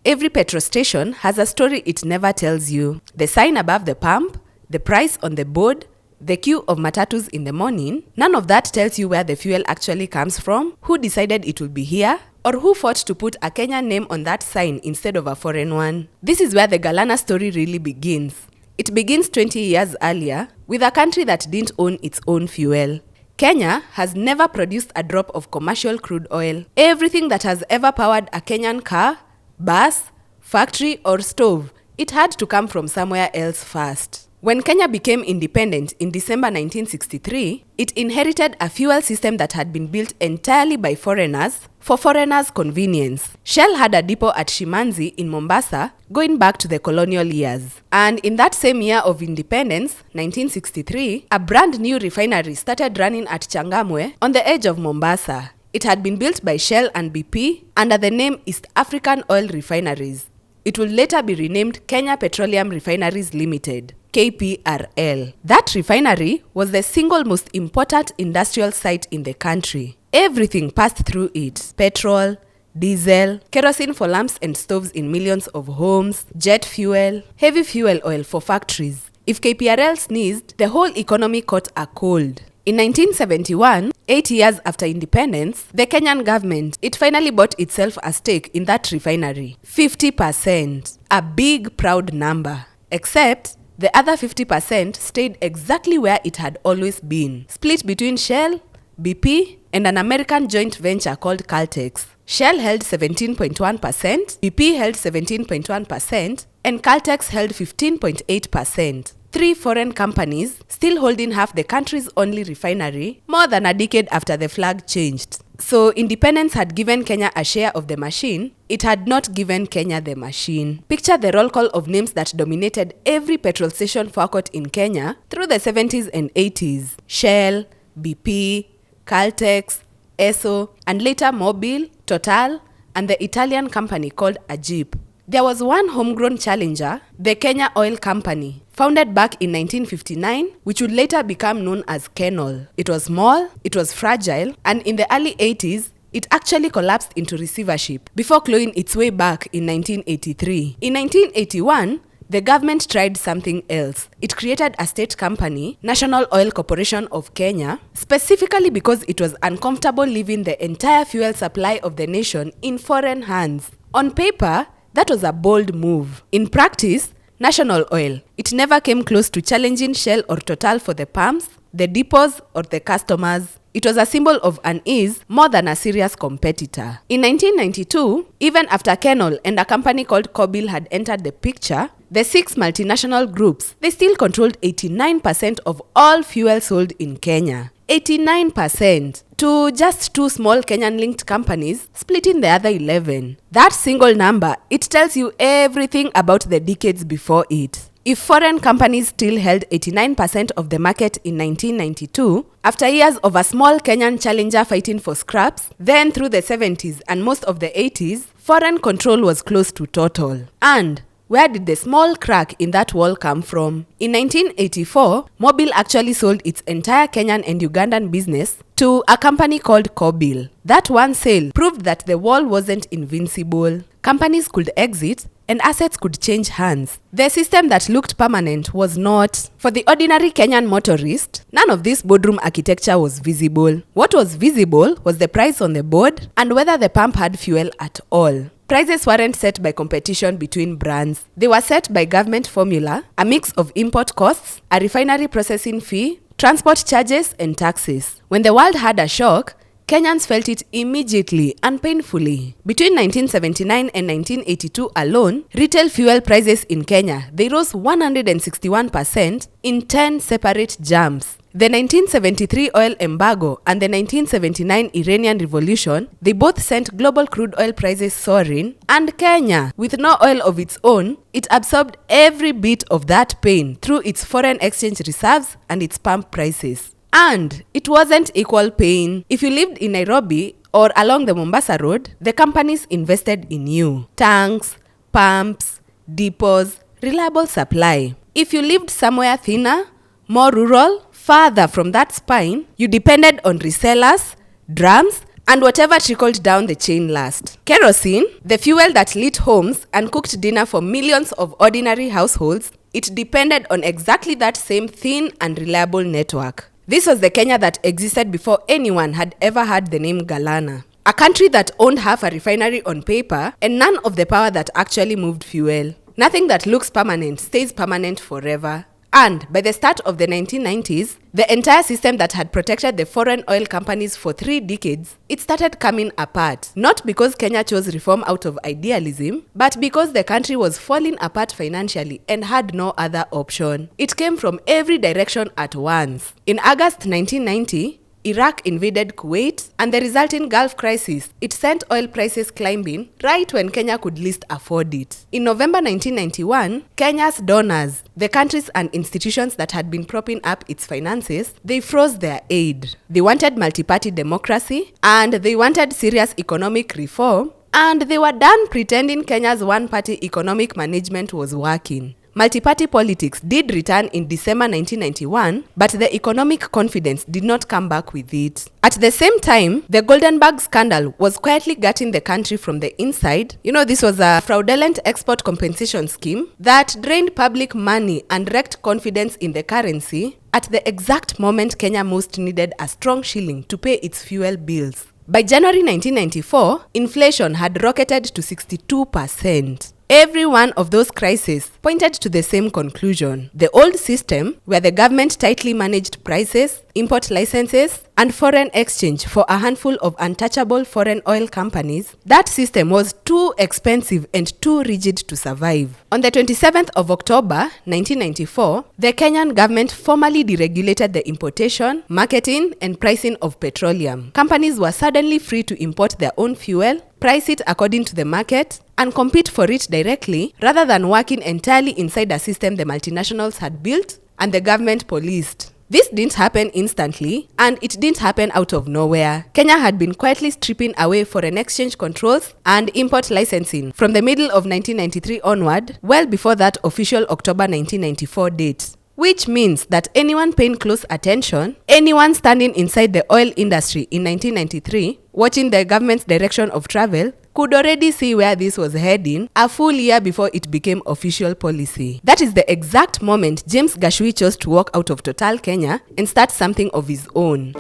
every petrol station has a story it never tells you. The sign above the pump, the price on the board, the queue of matatus in the morning, none of that tells you where the fuel actually comes from, who decided it would be here, or who fought to put a Kenyan name on that sign instead of a foreign one. This is where the Galana story really begins. It begins 20 years earlier with a country that didn't own its own fuel. Kenya has never produced a drop of commercial crude oil. Everything that has ever powered a Kenyan car, bus, factory, or stove, it had to come from somewhere else first. When Kenya became independent in December 1963, it inherited a fuel system that had been built entirely by foreigners for foreigners' convenience. Shell had a depot at Shimanzi in Mombasa going back to the colonial years. And in that same year of independence, 1963, a brand new refinery started running at Changamwe on the edge of Mombasa. It had been built by Shell and BP under the name East African Oil Refineries. It would later be renamed Kenya Petroleum Refineries Limited, KPRL. That refinery was the single most important industrial site in the country. Everything passed through it: petrol, diesel, kerosene for lamps and stoves in millions of homes, jet fuel, heavy fuel oil for factories. If KPRL sneezed, the whole economy caught a cold. In 1971, 8 years after independence, the Kenyan government, it finally bought itself a stake in that refinery. 50%. A big, proud number. Except, the other 50% stayed exactly where it had always been, split between Shell, BP, and an American joint venture called Caltex. Shell held 17.1%, BP held 17.1%, and Caltex held 15.8%. 3 foreign companies still holding half the country's only refinery more than a decade after the flag changed. So independence had given Kenya a share of the machine, it had not given Kenya the machine. Picture the roll call of names that dominated every petrol station forecourt in Kenya through the 70s and 80s. Shell, BP, Caltex, Esso, and later Mobil, Total, and the Italian company called Ajip. There was one homegrown challenger, the Kenya Oil Company, founded back in 1959, which would later become known as Colonial. It was small, it was fragile, and in the early 80s, it actually collapsed into receivership before clawing its way back in 1983. In 1981, the government tried something else. It created a state company, National Oil Corporation of Kenya, specifically because it was uncomfortable leaving the entire fuel supply of the nation in foreign hands. On paper, that was a bold move. In practice, National Oil, it never came close to challenging Shell or Total for the pumps, the depots, or the customers. It was a symbol of unease more than a serious competitor. In 1992, even after Colonial and a company called Mobil had entered the picture, the 6 multinational groups, they still controlled 89% of all fuel sold in Kenya. 89% to just 2 small Kenyan-linked companies splitting the other 11. That single number, it tells you everything about the decades before it. If foreign companies still held 89% of the market in 1992, after years of a small Kenyan challenger fighting for scraps, then through the 70s and most of the 80s, foreign control was close to total. And where did the small crack in that wall come from? In 1984, Mobil actually sold its entire Kenyan and Ugandan business to a company called Mobil. That one sale proved that the wall wasn't invincible. Companies could exit and assets could change hands. The system that looked permanent was not. For the ordinary Kenyan motorist, none of this boardroom architecture was visible. What was visible was the price on the board and whether the pump had fuel at all. Prices weren't set by competition between brands. They were set by government formula, a mix of import costs, a refinery processing fee, transport charges, and taxes. When the world had a shock, Kenyans felt it immediately and painfully. Between 1979 and 1982 alone, retail fuel prices in Kenya, they rose 161% in 10 separate jumps. The 1973 oil embargo and the 1979 Iranian Revolution, they both sent global crude oil prices soaring, and Kenya, with no oil of its own, it absorbed every bit of that pain through its foreign exchange reserves and its pump prices. And it wasn't equal pain. If you lived in Nairobi or along the Mombasa Road, the companies invested in you. Tanks, pumps, depots, reliable supply. If you lived somewhere thinner, more rural, farther from that spine, you depended on resellers, drums, and whatever trickled down the chain last. Kerosene, the fuel that lit homes and cooked dinner for millions of ordinary households, it depended on exactly that same thin and reliable network. This was the Kenya that existed before anyone had ever heard the name Galana. A country that owned half a refinery on paper and none of the power that actually moved fuel. Nothing that looks permanent stays permanent forever. And by the start of the 1990s, the entire system that had protected the foreign oil companies for 3 decades, it started coming apart. Not because Kenya chose reform out of idealism, but because the country was falling apart financially and had no other option. It came from every direction at once. In August 1990, Iraq invaded Kuwait, and the resulting Gulf crisis, it sent oil prices climbing right when Kenya could least afford it. In November 1991, Kenya's donors, the countries and institutions that had been propping up its finances, they froze their aid. They wanted multi-party democracy, and they wanted serious economic reform, and they were done pretending Kenya's one-party economic management was working. Multi-party politics did return in December 1991, but the economic confidence did not come back with it. At the same time, the Goldenberg scandal was quietly gutting the country from the inside. This was a fraudulent export compensation scheme that drained public money and wrecked confidence in the currency at the exact moment Kenya most needed a strong shilling to pay its fuel bills. By January 1994, inflation had rocketed to 62%. Every one of those crises pointed to the same conclusion. The old system, where the government tightly managed prices, import licenses, and foreign exchange for a handful of untouchable foreign oil companies, that system was too expensive and too rigid to survive. On the 27th of October, 1994, the Kenyan government formally deregulated the importation, marketing, and pricing of petroleum. Companies were suddenly free to import their own fuel, price it according to the market, and compete for it directly rather than working entirely inside a system the multinationals had built and the government policed. This didn't happen instantly, and it didn't happen out of nowhere. Kenya had been quietly stripping away foreign exchange controls and import licensing from the middle of 1993 onward, well before that official October 1994 date. Which means that anyone paying close attention, anyone standing inside the oil industry in 1993, watching the government's direction of travel, could already see where this was heading a full year before it became official policy. That is the exact moment James Gashui chose to walk out of Total Kenya and start something of his own.